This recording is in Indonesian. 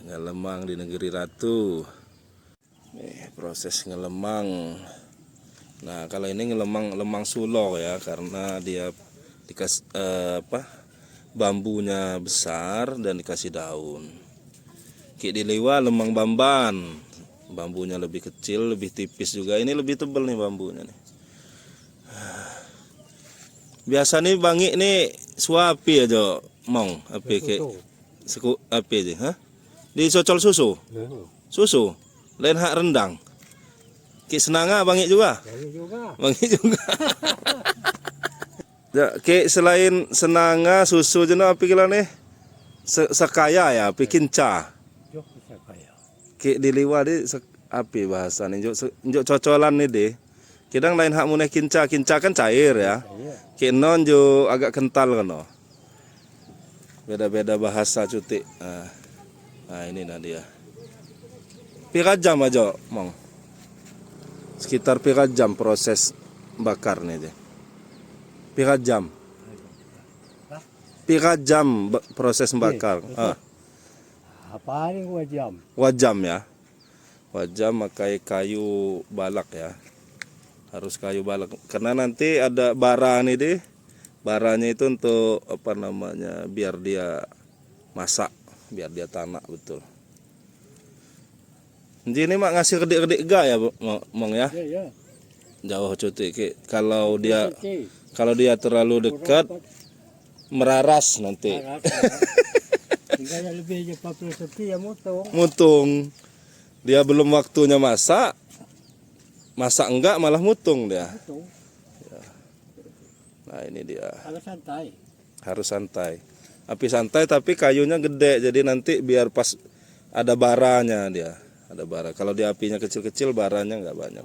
ngelemang di negeri ratu. Nih proses ngelemang. Nah kalau ini lemang sulok ya, karena dia dikasih bambunya besar dan dikasih daun. Ki di Liwa lemang bamban, bambunya lebih kecil, lebih tipis juga. Ini lebih tebal nih bambunya nih. Biasa nih bangi nih suapi aja mong api ke seku api aja, hah? Dicocol susu, susu, lain hak rendang. Ki senanga bangi juga, bangi juga. Ya, ki selain senanga susu jenuh api kila nih sekaya ya, api kinca. Ki di Liwa di api bahasa nih, njuk cocolan nih deh. Kadang lain hak muneh kinca kan cair ya. Ki non jo agak kental kan no. Beda-beda bahasa cuti. Nah ini nah dia. Pira jam aja, Mong? Sekitar pira jam proses bakar nih deh. Pira jam? Pira jam proses bakar? Apa ini wajam? Wajam ya. Wajam pakai kayu balak ya. Harus kayu balak karena nanti ada bara nih deh. Baranya itu untuk apa namanya? Biar dia masak, biar dia tanak betul. Jadi ini mak ngasih kedik-kedik ga ya, Mong ya? Iya. Jauh cuti. Kalau dia terlalu dekat meraras nanti. Tinggal lebih 40 cm ya mutung. Mutung. Dia belum waktunya masak enggak malah mutung dia. Ya. Nah ini dia. Harus santai. Api santai tapi kayunya gede, jadi nanti biar pas ada baranya dia. Ada bara. Kalau dia apinya kecil-kecil baranya nggak banyak.